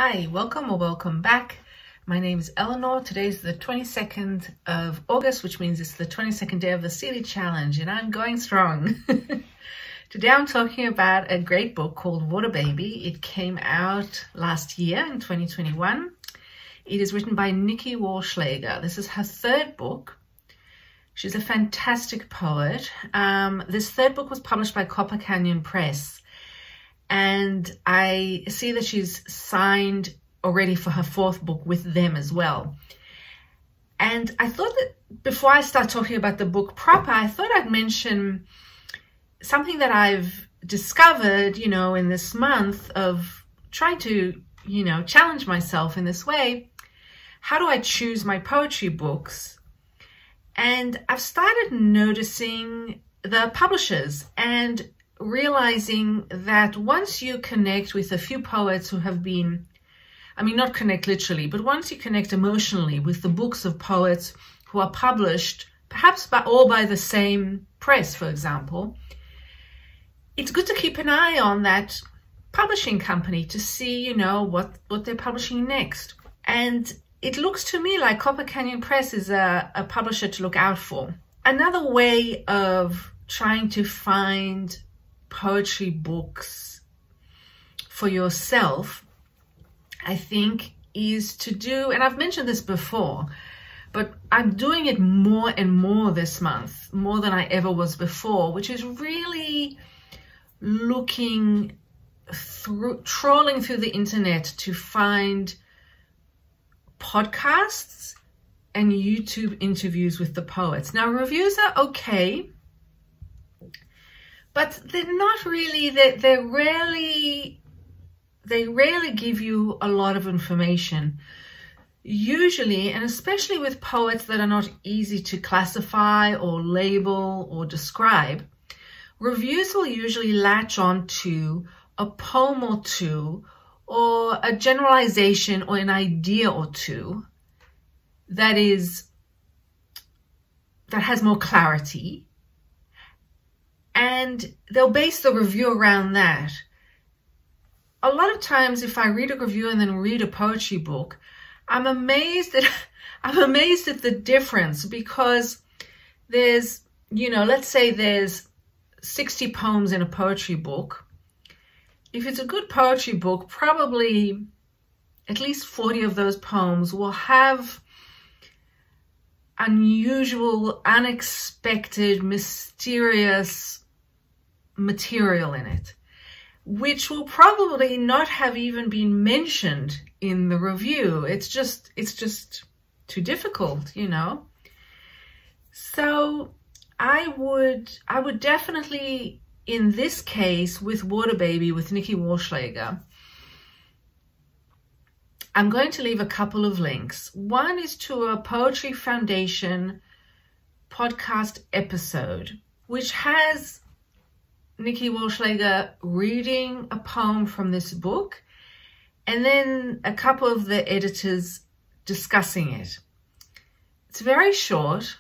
Hi, welcome or welcome back. My name is Eleanor. Today's the 22nd of August, which means it's the 22nd day of the Sealy Challenge, and I'm going strong. Today I'm talking about a great book called Waterbaby. It came out last year in 2021. It is written by Nikki Wallschlaeger. This is her third book. She's a fantastic poet. This third book was published by Copper Canyon Press. And I see that she's signed already for her fourth book with them as well. And I thought that before I start talking about the book proper, I thought I'd mention something that I've discovered, in this month of trying to, challenge myself in this way. How do I choose my poetry books? And I've started noticing the publishers and realizing that once you connect with a few poets who have been, not connect literally, but once you connect emotionally with the books of poets who are published, perhaps all by the same press, for example, it's good to keep an eye on that publishing company to see, what they're publishing next. And it looks to me like Copper Canyon Press is a publisher to look out for. Another way of trying to find poetry books for yourself, I think, is to do, and I've mentioned this before, but I'm doing it more and more this month, more than I ever was before, which is really looking through, trawling through the internet to find podcasts and YouTube interviews with the poets. Now, reviews are okay, but they're not really, they rarely give you a lot of information. Usually, and especially with poets that are not easy to classify or label or describe, reviews will usually latch on to a poem or two, or a generalization or an idea or two that has more clarity. And they'll base the review around that. A lot of times, if I read a review and then read a poetry book, I'm amazed at the difference, because there's, let's say there's 60 poems in a poetry book. If it's a good poetry book, probably at least 40 of those poems will have unusual, unexpected, mysterious material in it, which will probably not have even been mentioned in the review. It's just too difficult, So I would definitely, in this case with Waterbaby, with Nikki Wallschlaeger, I'm going to leave a couple of links. One is to a Poetry Foundation podcast episode, which has Nikki Wallschlaeger reading a poem from this book, and then a couple of the editors discussing it. It's very short.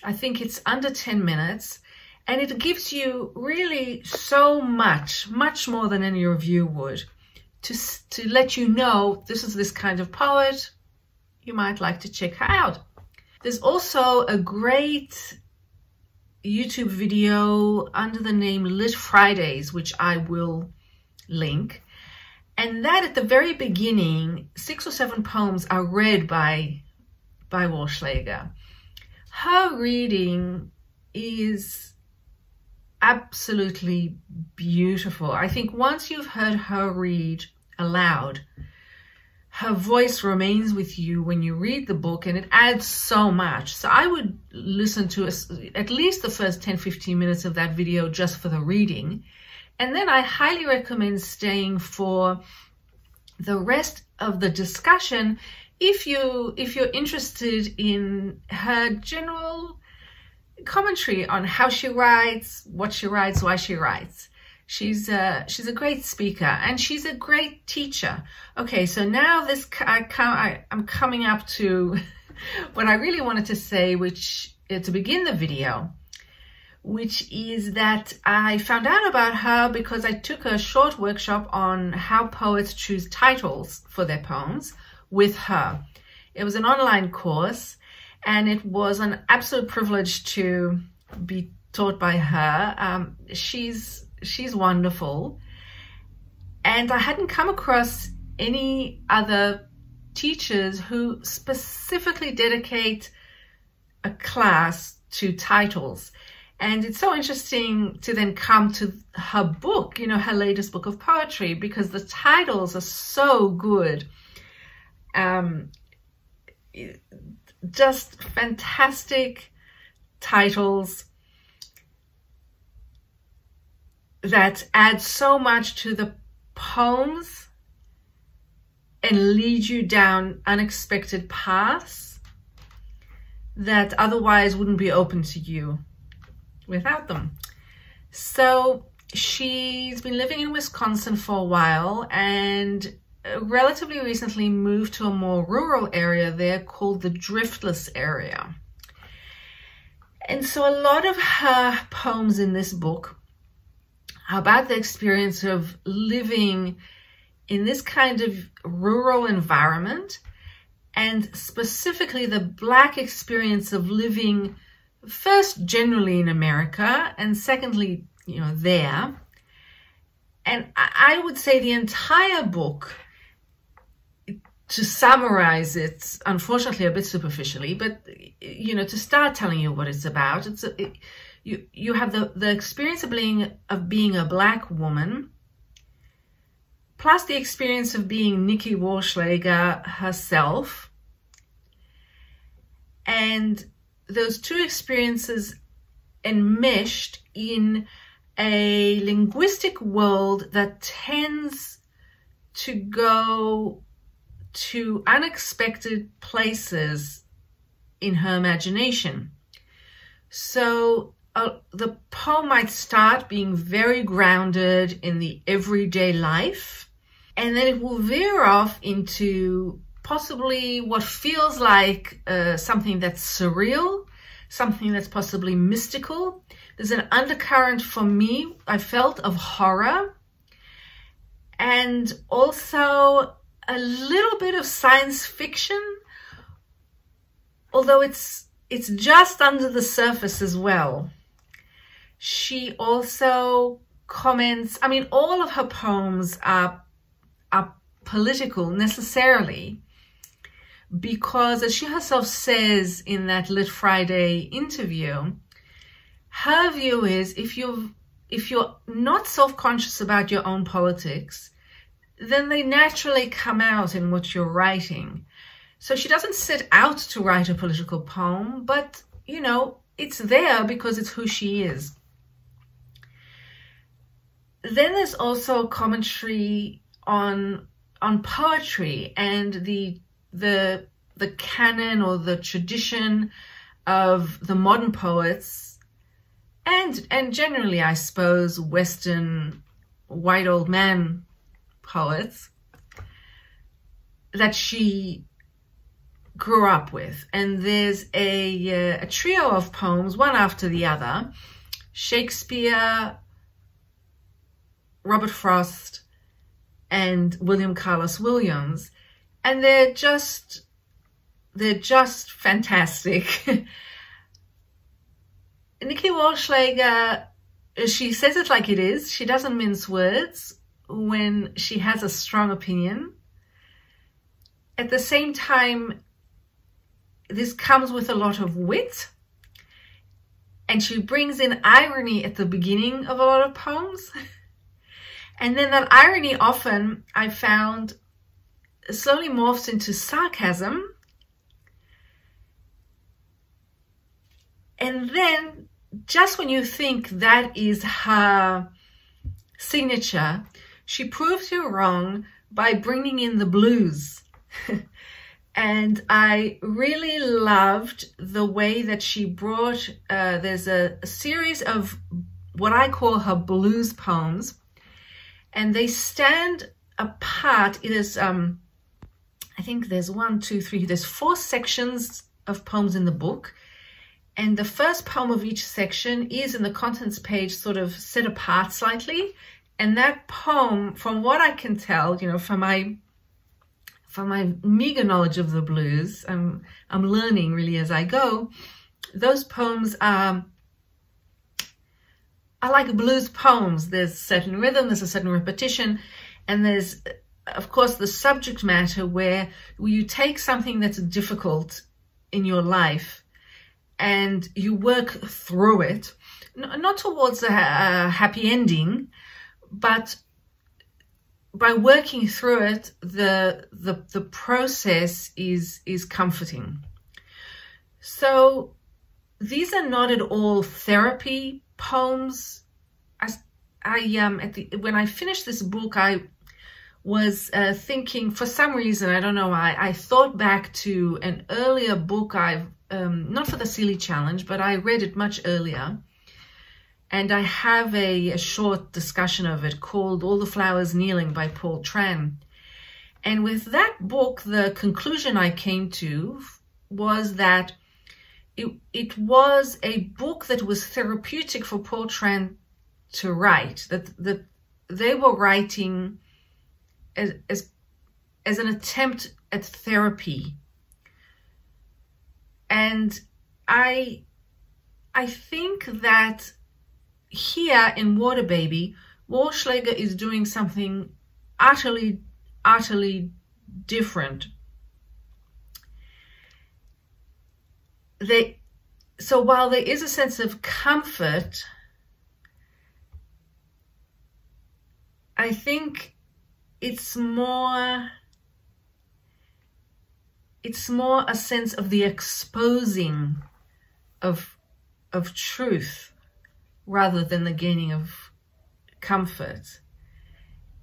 I think it's under 10 minutes, and it gives you really so much more than any review would, to let you know this is this kind of poet. You might like to check her out. There's also a great YouTube video under the name Lit Fridays, which I will link. And that at the very beginning, 6 or 7 poems are read by Wallschlaeger. Her reading is absolutely beautiful. I think once you've heard her read aloud, her voice remains with you when you read the book, and it adds so much. So I would listen to at least the first 10-15 minutes of that video just for the reading. And then I highly recommend staying for the rest of the discussion if you're interested in her general commentary on how she writes, what she writes, why she writes. She's a great speaker, and she's a great teacher. Okay, so now I'm coming up to what I really wanted to say, which to begin the video, which is that I found out about her because I took a short workshop on how poets choose titles for their poems with her. It was an online course, and it was an absolute privilege to be taught by her. She's wonderful, and I hadn't come across any other teachers who specifically dedicate a class to titles. And it's so interesting to then come to her book, you know, her latest book of poetry, because the titles are so good. Just fantastic titles that add so much to the poems and lead you down unexpected paths that otherwise wouldn't be open to you without them. So she's been living in Wisconsin for a while, and relatively recently moved to a more rural area there called the Driftless area. And so a lot of her poems in this book are about the experience of living in this kind of rural environment, and specifically the Black experience of living first generally in America, and secondly, you know, there. And I would say the entire book, to summarize it, unfortunately a bit superficially, but, you know, to start telling you what it's about, you have the experience of being a Black woman, plus the experience of being Nikki Wallschlaeger herself. And those two experiences enmeshed in a linguistic world that tends to go to unexpected places in her imagination. So the poem might start being very grounded in the everyday life, and then it will veer off into possibly what feels like something that's surreal, something that's possibly mystical. There's an undercurrent for me, I felt, of horror, and also a little bit of science fiction, although it's just under the surface as well. She also comments, I mean, all of her poems are political necessarily, because as she herself says in that Lit Friday interview, her view is if you're not self-conscious about your own politics, then they naturally come out in what you're writing. So she doesn't set out to write a political poem, but, you know, it's there because it's who she is. Then there's also a commentary on poetry and the canon or the tradition of the modern poets, and generally, I suppose, Western white old man poets that she grew up with. And there's a trio of poems, one after the other: Shakespeare, Robert Frost, and William Carlos Williams, and they're just fantastic. Nikki Wallschlaeger, she says it like it is. She doesn't mince words when she has a strong opinion. At the same time, this comes with a lot of wit, and she brings in irony at the beginning of a lot of poems. And then that irony often, I found, slowly morphs into sarcasm. And then, just when you think that is her signature, she proves you wrong by bringing in the blues. And I really loved the way that she brought, there's a series of what I call her blues poems, and they stand apart. It is, I think there's 1, 2, 3, there's 4 sections of poems in the book, And the first poem of each section is in the contents page sort of set apart slightly. And that poem, from what I can tell, you know, from my meager knowledge of the blues, I'm learning really as I go, those poems are like blues poems. There's a certain rhythm, there's a certain repetition, and there's, of course, the subject matter where you take something that's difficult in your life and you work through it, not towards a happy ending, but by working through it, the process is comforting. So these are not at all therapy poems. When I finished this book, I was thinking, for some reason, I don't know why, I thought back to an earlier book I've, not for the Seeley Challenge, but I read it much earlier. And I have a short discussion of it called All the Flowers Kneeling by Paul Tran. And with that book, the conclusion I came to was that it was a book that was therapeutic for Paul Tran to write, that they were writing as an attempt at therapy. And I think that here in Waterbaby, Wallschlaeger is doing something utterly different. So while there is a sense of comfort, I think it's more a sense of the exposing of truth rather than the gaining of comfort.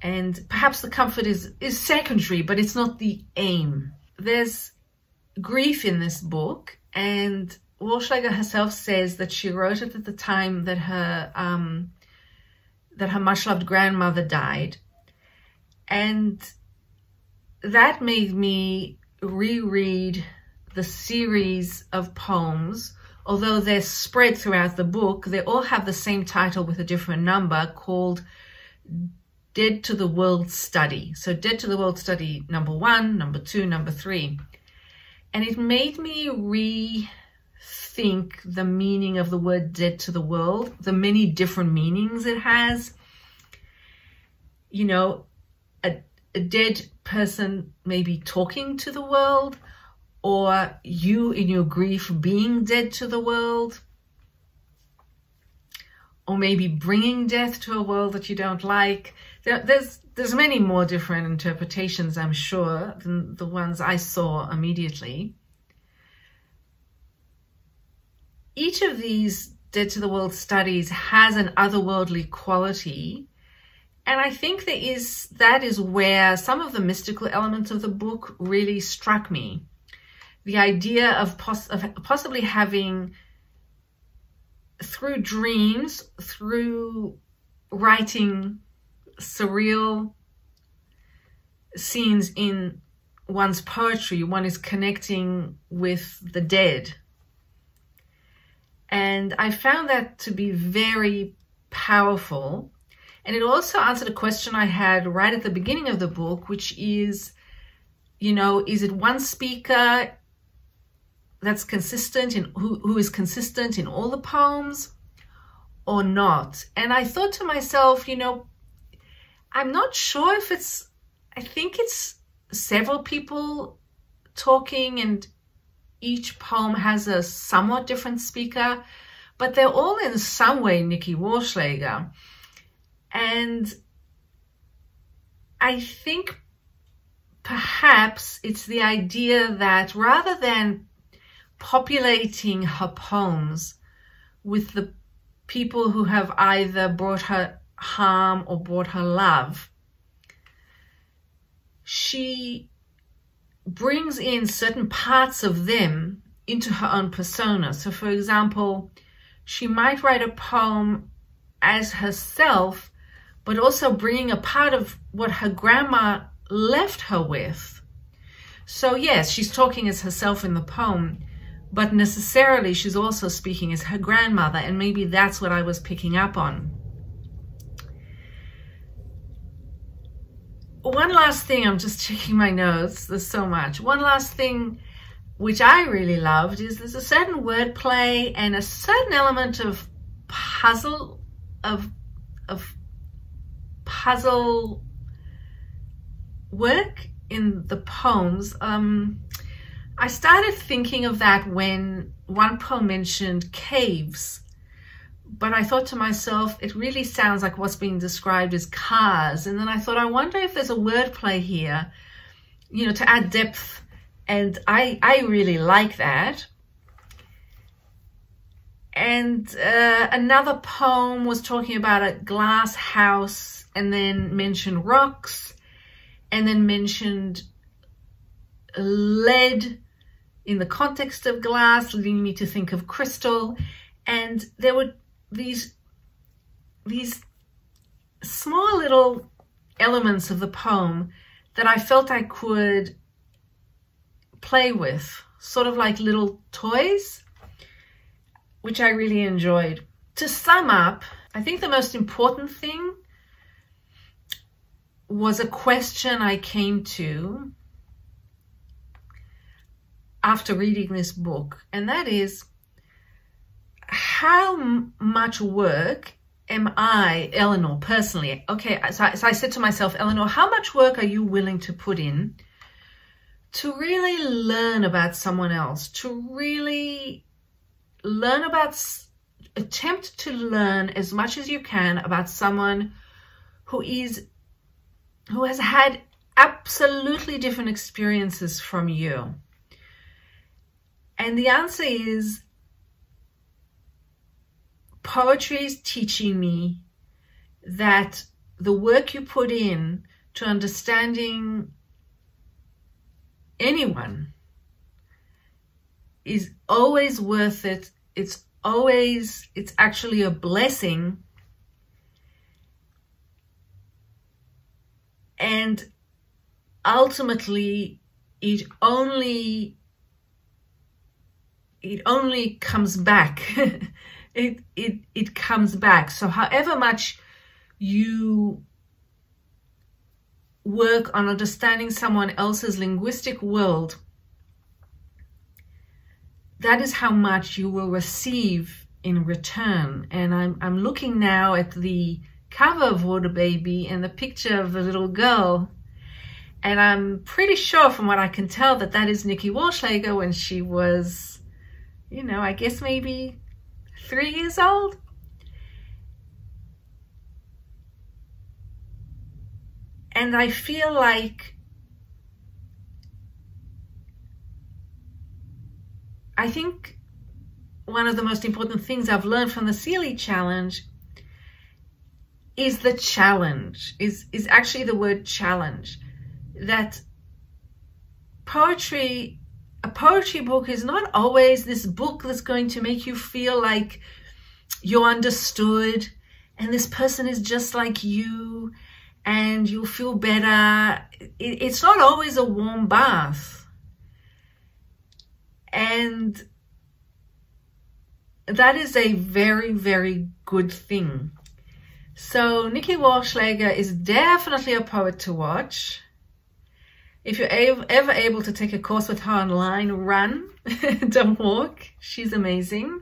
And perhaps the comfort is secondary, but it's not the aim. There's grief in this book, and Wallschlaeger herself says that she wrote it at the time that her much-loved grandmother died. And that made me reread the series of poems. Although they're spread throughout the book, they all have the same title with a different number, called Dead to the World Study. So Dead to the World Study number 1, number 2, number 3. And it made me rethink the meaning of the word dead to the world, the many different meanings it has. You know, a dead person maybe talking to the world, or you in your grief being dead to the world, or maybe bringing death to a world that you don't like. There's many more different interpretations, I'm sure, than the ones I saw immediately. Each of these Dead to the World studies has an otherworldly quality, and I think that is where some of the mystical elements of the book really struck me. The idea of possibly having, through dreams, through writing surreal scenes in one's poetry, one is connecting with the dead. And I found that to be very powerful. And it also answered a question I had right at the beginning of the book, which is, you know, is it one speaker that's consistent in who is consistent in all the poems or not? And I thought to myself, you know, I'm not sure if I think it's several people talking and each poem has a somewhat different speaker, but they're all in some way Nikki Wallschlaeger. And I think perhaps it's the idea that rather than populating her poems with the people who have either brought her harm or brought her love, she brings in certain parts of them into her own persona. So for example, she might write a poem as herself, but also bringing a part of what her grandma left her with. So yes, she's talking as herself in the poem, but necessarily she's also speaking as her grandmother, and maybe that's what I was picking up on. One last thing, I'm just checking my notes, there's so much. One last thing which I really loved is there's a certain wordplay and a certain element of puzzle work in the poems. I started thinking of that when one poem mentioned caves, but I thought to myself, it really sounds like what's being described as cars. And then I thought, I wonder if there's a wordplay here, you know, to add depth. And I really like that. And another poem was talking about a glass house, and then mentioned rocks, and then mentioned lead in the context of glass, leading me to think of crystal. And there were these small little elements of the poem that I felt I could play with, sort of like little toys, which I really enjoyed. To sum up, I think the most important thing was a question I came to after reading this book, and that is, how much work am I, Eleanor, personally? Okay, so I said to myself, Eleanor, how much work are you willing to put in to really learn about someone else, to really learn about, attempt to learn as much as you can about someone who has had absolutely different experiences from you? And the answer is, poetry is teaching me that the work you put in to understanding anyone is always worth it. It's actually a blessing. And ultimately, it only comes back. It comes back. So however much you work on understanding someone else's linguistic world, that is how much you will receive in return. And I'm looking now at the cover of Waterbaby and the picture of the little girl, and I'm pretty sure from what I can tell that that is Nikki Wallschlaeger when she was, you know, I guess maybe 3 years old. And I feel like I think one of the most important things I've learned from the Sealy Challenge is the challenge, is actually the word challenge. That poetry, a poetry book is not always this book that's going to make you feel like you're understood and this person is just like you and you'll feel better. It's not always a warm bath. And that is a very, very good thing. So Nikki Wallschlaeger is definitely a poet to watch. If you're ever able to take a course with her online, run, don't walk. She's amazing.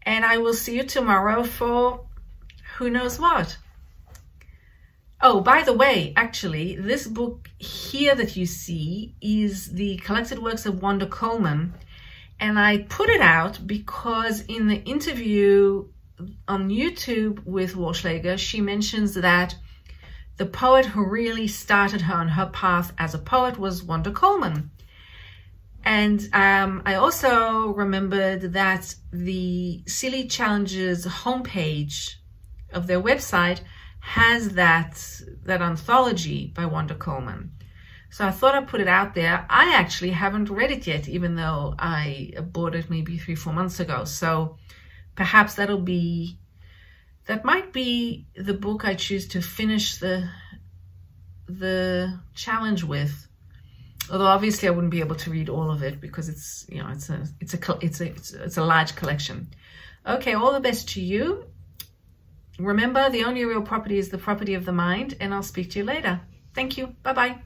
And I will see you tomorrow for who knows what. Oh, by the way, actually, this book here that you see is the collected works of Wanda Coleman. And I put it out because in the interview on YouTube with Wallschlaeger, she mentions that the poet who really started her on her path as a poet was Wanda Coleman. And I also remembered that the Sealy Challenge's homepage of their website has that anthology by Wanda Coleman. So I thought I'd put it out there. I actually haven't read it yet, even though I bought it maybe 3-4 months ago. So perhaps that might be the book I choose to finish the challenge with. Although obviously I wouldn't be able to read all of it because it's, you know, it's a large collection. Okay, all the best to you. Remember, the only real property is the property of the mind, and I'll speak to you later. Thank you. Bye-bye.